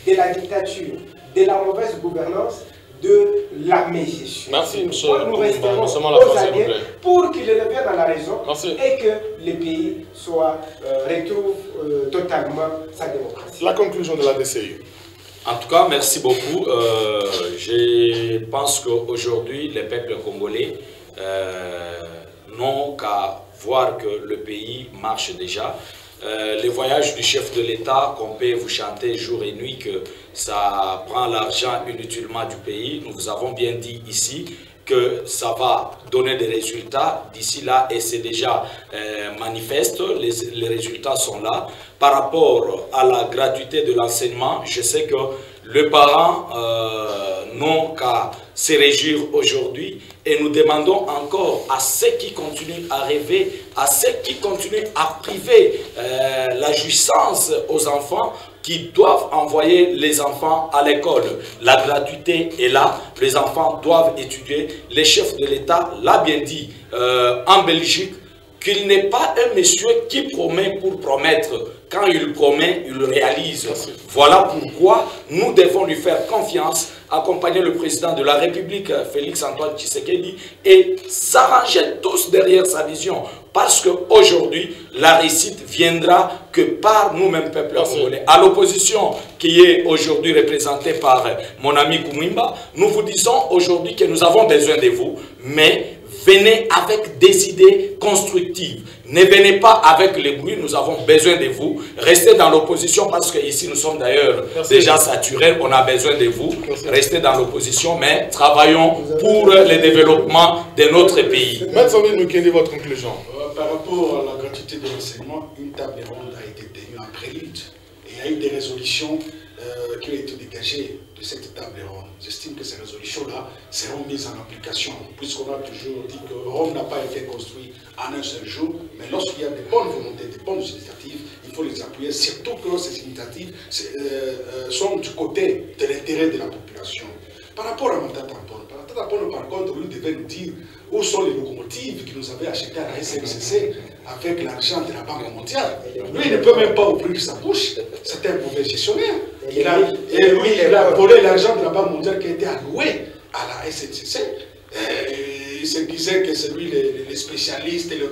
de la dictature, de la mauvaise gouvernance, de la mégestion. Merci, monsieur. Nous resterons aux alliés pour qu'ils reviennent à la raison. Merci. Et que le pays retrouve totalement sa démocratie. La conclusion de la DCU. En tout cas, merci beaucoup. Je pense qu'aujourd'hui, le peuple congolais n'ont qu'à voir que le pays marche déjà. Les voyages du chef de l'État, qu'on peut vous chanter jour et nuit que ça prend l'argent inutilement du pays, nous vous avons bien dit ici que ça va donner des résultats d'ici là et c'est déjà manifeste, les résultats sont là. Par rapport à la gratuité de l'enseignement, je sais que les parents n'ont qu'à se réjouir aujourd'hui et nous demandons encore à ceux qui continuent à rêver, à ceux qui continuent à priver la jouissance aux enfants, qui doivent envoyer les enfants à l'école. La gratuité est là, les enfants doivent étudier. Le chef de l'État l'a bien dit en Belgique, qu'il n'est pas un monsieur qui promet pour promettre. Quand il promet, il réalise. Voilà pourquoi nous devons lui faire confiance, accompagner le président de la République, Félix-Antoine Tshisekedi, et s'arranger tous derrière sa vision. Parce qu'aujourd'hui, la réussite viendra que par nous-mêmes, peuple congolais. À l'opposition qui est aujourd'hui représentée par mon ami Koumimba, nous vous disons aujourd'hui que nous avons besoin de vous, mais venez avec des idées constructives. Ne venez pas avec les bruits, nous avons besoin de vous. Restez dans l'opposition parce qu'ici nous sommes d'ailleurs déjà saturés, on a besoin de vous. Restez dans l'opposition, mais travaillons pour le développement de notre pays. Maître Samuel, quelle est votre conclusion? Par rapport à la gratuité de l'enseignement, une table ronde a été tenue en prélude. Et il y a eu des résolutions qui ont été dégagées de cette table ronde. J'estime que ces résolutions-là seront mises en application, puisqu'on a toujours dit que Rome n'a pas été construit en un seul jour, mais lorsqu'il y a des bonnes volontés, des bonnes initiatives, il faut les appuyer, surtout que ces initiatives sont du côté de l'intérêt de la population. Par rapport à Matata Tampon, par contre, lui devait nous dire où sont les locomotives que nous avaient achetées à la SNCC avec l'argent de la Banque mondiale. Lui, il ne peut même pas ouvrir sa bouche. C'était un mauvais gestionnaire. Il a volé l'argent de la Banque mondiale qui a été alloué à la SNCC. Il se disait que c'est lui les spécialistes et les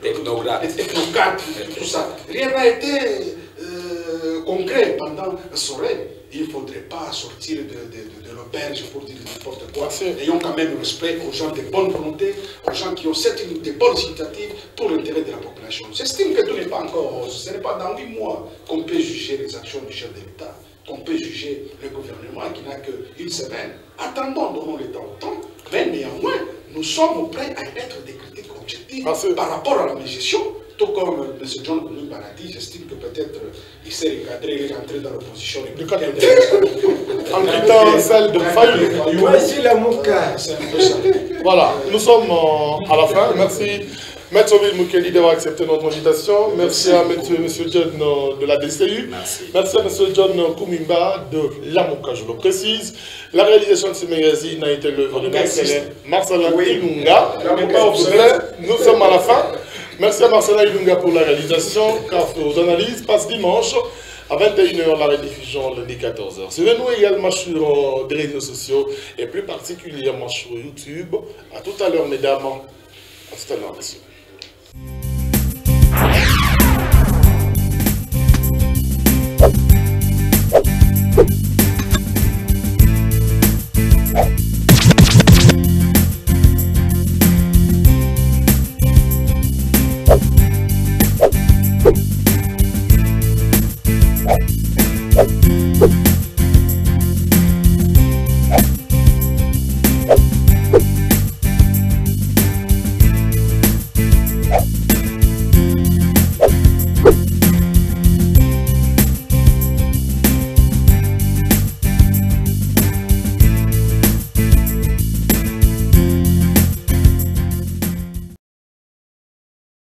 technocrates, tout ça. Rien n'a été concret pendant son règne. Il ne faudrait pas sortir de l'auberge pour dire n'importe quoi. Ayons quand même respect aux gens de bonne volonté, aux gens qui ont des bonnes initiatives pour l'intérêt de la population. J'estime que tout n'est pas encore rose. Ce n'est pas dans 8 mois qu'on peut juger les actions du chef de l'État, qu'on peut juger le gouvernement qui n'a qu'une semaine. Attendons, donnons le temps au temps, mais néanmoins, nous sommes prêts à émettre des critiques objectives par rapport à la gestion. Tout comme M. John Koumimba l'a dit, j'estime que peut-être il s'est recadré, il est rentré dans l'opposition. En quittant celle de Fayou. Voici la mouka. Voilà, nous sommes à la fin. Merci Maître Samuel Mukeli d'avoir accepté notre invitation. Merci à M. John de la DCU. Merci à M. John Koumimba de la Mouka, je le précise. La réalisation de ce magazine a été l'œuvre de Marcela Ilunga. Nous sommes à la fin. Merci à Marcela Ilunga pour la réalisation, car aux analyses passe dimanche à 21 h, la rediffusion lundi 14 h. Suivez-nous également sur les réseaux sociaux et plus particulièrement sur YouTube. À tout à l'heure, mesdames. À tout à l'heure, messieurs.